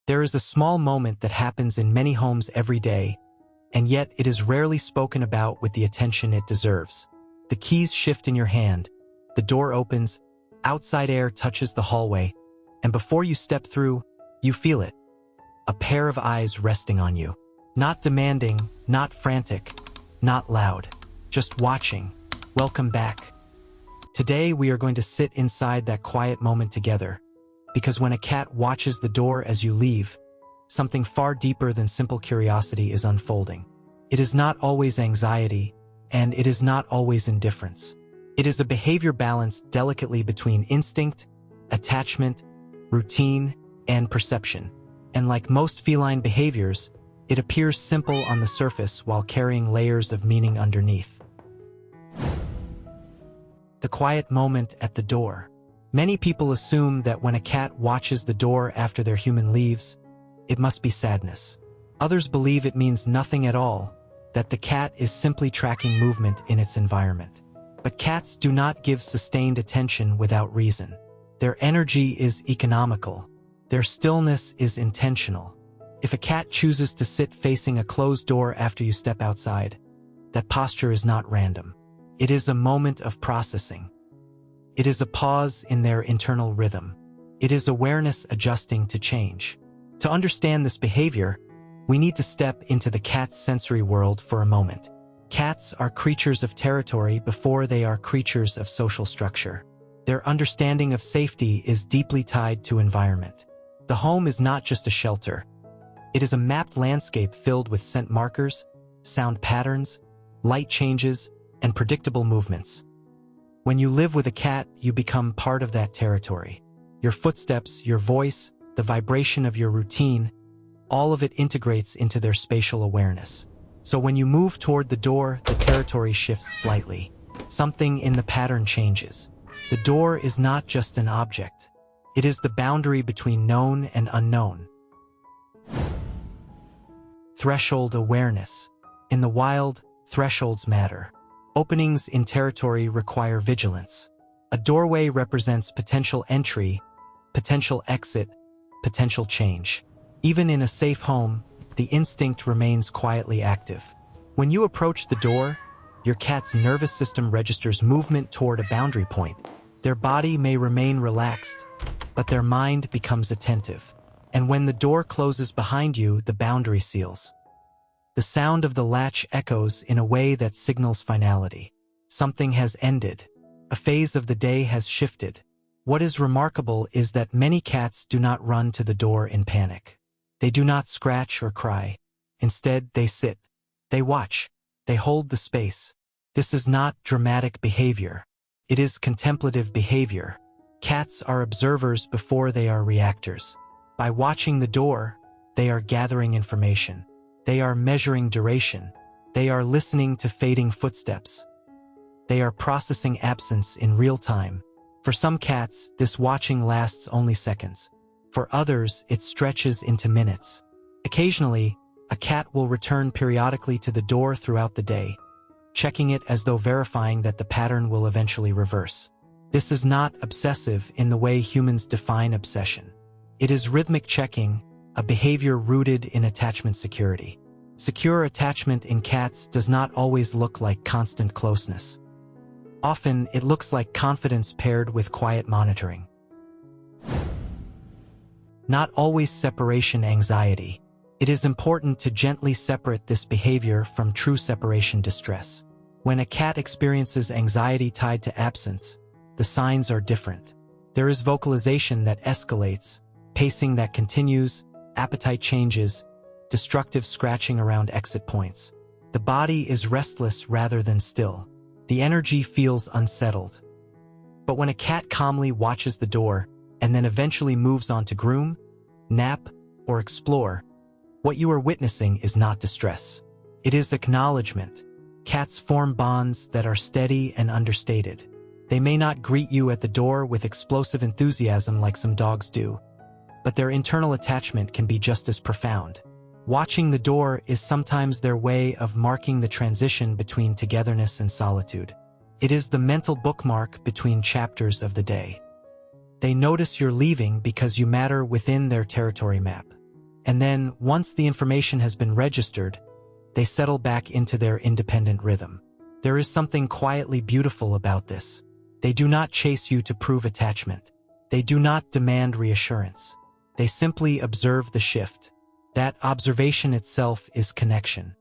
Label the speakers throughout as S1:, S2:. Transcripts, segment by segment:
S1: There is a small moment that happens in many homes every day, and yet it is rarely spoken about with the attention it deserves. The keys shift in your hand, the door opens, outside air touches the hallway, and before you step through, you feel it. A pair of eyes resting on you. Not demanding, not frantic, not loud, just watching. Welcome back. Today we are going to sit inside that quiet moment together, because when a cat watches the door as you leave, something far deeper than simple curiosity is unfolding. It is not always anxiety, and it is not always indifference. It is a behavior balanced delicately between instinct, attachment, routine, and perception. And like most feline behaviors, it appears simple on the surface while carrying layers of meaning underneath. The quiet moment at the door. Many people assume that when a cat watches the door after their human leaves, it must be sadness. Others believe it means nothing at all, that the cat is simply tracking movement in its environment. But cats do not give sustained attention without reason. Their energy is economical. Their stillness is intentional. If a cat chooses to sit facing a closed door after you step outside, that posture is not random. It is a moment of processing. It is a pause in their internal rhythm. It is awareness adjusting to change. To understand this behavior, we need to step into the cat's sensory world for a moment. Cats are creatures of territory before they are creatures of social structure. Their understanding of safety is deeply tied to environment. The home is not just a shelter. It is a mapped landscape filled with scent markers, sound patterns, light changes, and predictable movements. When you live with a cat, you become part of that territory. Your footsteps, your voice, the vibration of your routine, all of it integrates into their spatial awareness. So when you move toward the door, the territory shifts slightly. Something in the pattern changes. The door is not just an object. It is the boundary between known and unknown. Threshold awareness. In the wild, thresholds matter. Openings in territory require vigilance. A doorway represents potential entry, potential exit, potential change. Even in a safe home, the instinct remains quietly active. When you approach the door, your cat's nervous system registers movement toward a boundary point. Their body may remain relaxed, but their mind becomes attentive. And when the door closes behind you, the boundary seals. The sound of the latch echoes in a way that signals finality. Something has ended. A phase of the day has shifted. What is remarkable is that many cats do not run to the door in panic. They do not scratch or cry. Instead, they sit. They watch. They hold the space. This is not dramatic behavior. It is contemplative behavior. Cats are observers before they are reactors. By watching the door, they are gathering information. They are measuring duration. They are listening to fading footsteps. They are processing absence in real time. For some cats, this watching lasts only seconds. For others, it stretches into minutes. Occasionally, a cat will return periodically to the door throughout the day, checking it as though verifying that the pattern will eventually reverse. This is not obsessive in the way humans define obsession. It is rhythmic checking, a behavior rooted in attachment security. Secure attachment in cats does not always look like constant closeness. Often, it looks like confidence paired with quiet monitoring. Not always separation anxiety. It is important to gently separate this behavior from true separation distress. When a cat experiences anxiety tied to absence, the signs are different. There is vocalization that escalates, pacing that continues, appetite changes, destructive scratching around exit points. The body is restless rather than still. The energy feels unsettled. But when a cat calmly watches the door and then eventually moves on to groom, nap, or explore, what you are witnessing is not distress. It is acknowledgement. Cats form bonds that are steady and understated. They may not greet you at the door with explosive enthusiasm like some dogs do, but their internal attachment can be just as profound. Watching the door is sometimes their way of marking the transition between togetherness and solitude. It is the mental bookmark between chapters of the day. They notice you're leaving because you matter within their territory map. And then, once the information has been registered, they settle back into their independent rhythm. There is something quietly beautiful about this. They do not chase you to prove attachment. They do not demand reassurance. They simply observe the shift. That observation itself is connection.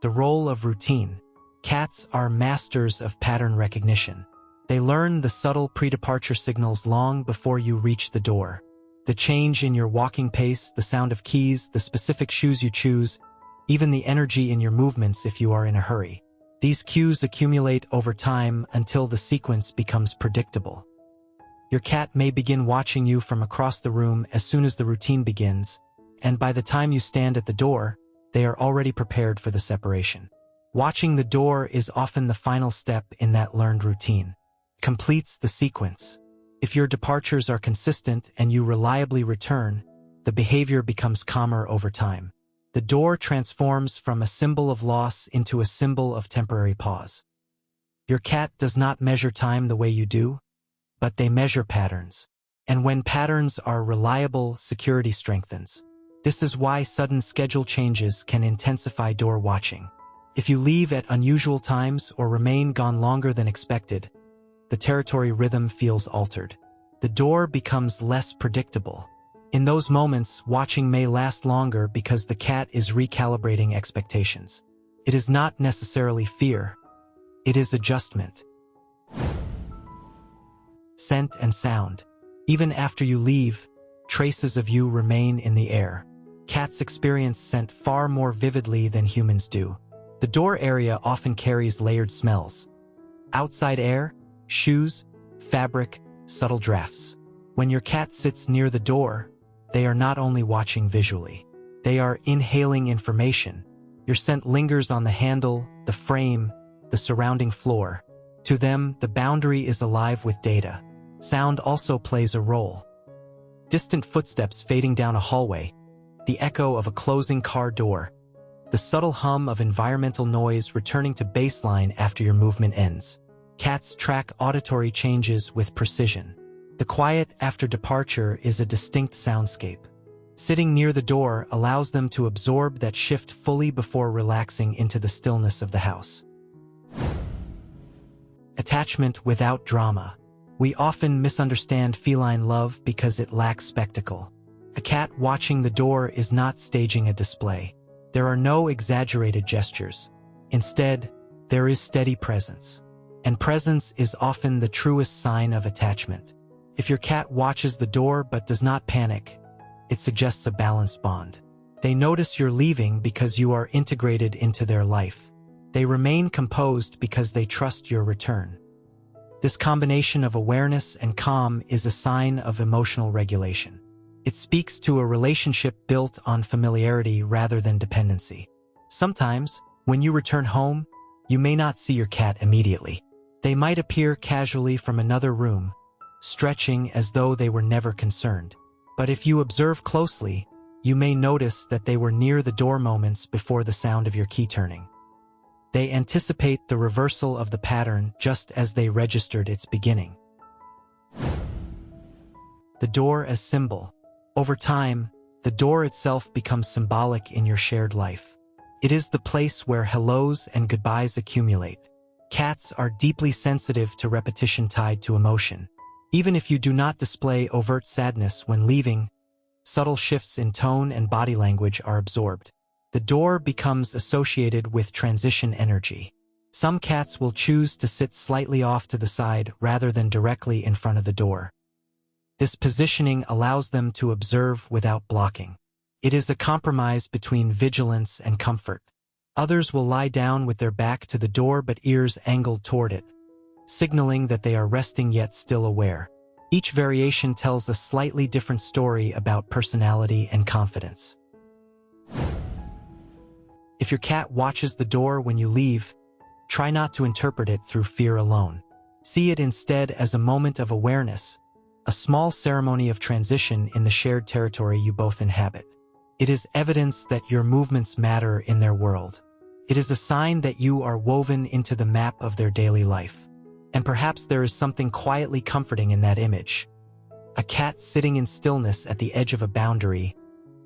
S1: The role of routine. Cats are masters of pattern recognition. They learn the subtle pre-departure signals long before you reach the door. The change in your walking pace, the sound of keys, the specific shoes you choose, even the energy in your movements if you are in a hurry. These cues accumulate over time until the sequence becomes predictable. Your cat may begin watching you from across the room as soon as the routine begins, and by the time you stand at the door, they are already prepared for the separation. Watching the door is often the final step in that learned routine. Completes the sequence. If your departures are consistent and you reliably return, the behavior becomes calmer over time. The door transforms from a symbol of loss into a symbol of temporary pause. Your cat does not measure time the way you do, but they measure patterns. And when patterns are reliable, security strengthens. This is why sudden schedule changes can intensify door watching. If you leave at unusual times or remain gone longer than expected, the territory rhythm feels altered. The door becomes less predictable. In those moments, watching may last longer because the cat is recalibrating expectations. It is not necessarily fear. It is adjustment. Scent and sound. Even after you leave, traces of you remain in the air. Cats experience scent far more vividly than humans do. The door area often carries layered smells. Outside air, shoes, fabric, subtle drafts. When your cat sits near the door, they are not only watching visually. They are inhaling information. Your scent lingers on the handle, the frame, the surrounding floor. To them, the boundary is alive with data. Sound also plays a role. Distant footsteps fading down a hallway, the echo of a closing car door, the subtle hum of environmental noise returning to baseline after your movement ends. Cats track auditory changes with precision. The quiet after departure is a distinct soundscape. Sitting near the door allows them to absorb that shift fully before relaxing into the stillness of the house. Attachment without drama. We often misunderstand feline love because it lacks spectacle. A cat watching the door is not staging a display. There are no exaggerated gestures. Instead, there is steady presence. And presence is often the truest sign of attachment. If your cat watches the door but does not panic, it suggests a balanced bond. They notice you're leaving because you are integrated into their life. They remain composed because they trust your return. This combination of awareness and calm is a sign of emotional regulation. It speaks to a relationship built on familiarity rather than dependency. Sometimes, when you return home, you may not see your cat immediately. They might appear casually from another room, stretching as though they were never concerned. But if you observe closely, you may notice that they were near the door moments before the sound of your key turning. They anticipate the reversal of the pattern just as they registered its beginning. The door as symbol. Over time, the door itself becomes symbolic in your shared life. It is the place where hellos and goodbyes accumulate. Cats are deeply sensitive to repetition tied to emotion. Even if you do not display overt sadness when leaving, subtle shifts in tone and body language are absorbed. The door becomes associated with transition energy. Some cats will choose to sit slightly off to the side rather than directly in front of the door. This positioning allows them to observe without blocking. It is a compromise between vigilance and comfort. Others will lie down with their back to the door but ears angled toward it, signaling that they are resting yet still aware. Each variation tells a slightly different story about personality and confidence. If your cat watches the door when you leave, try not to interpret it through fear alone. See it instead as a moment of awareness, a small ceremony of transition in the shared territory you both inhabit. It is evidence that your movements matter in their world. It is a sign that you are woven into the map of their daily life. And perhaps there is something quietly comforting in that image. A cat sitting in stillness at the edge of a boundary,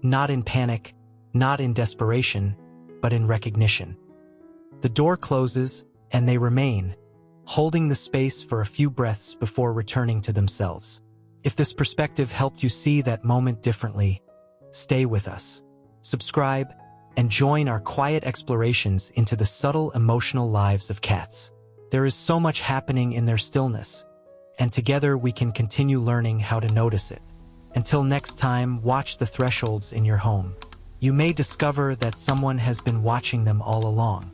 S1: not in panic, not in desperation, but in recognition. The door closes, and they remain, holding the space for a few breaths before returning to themselves. If this perspective helped you see that moment differently, stay with us. Subscribe and join our quiet explorations into the subtle emotional lives of cats. There is so much happening in their stillness, and together we can continue learning how to notice it. Until next time, watch the thresholds in your home. You may discover that someone has been watching them all along.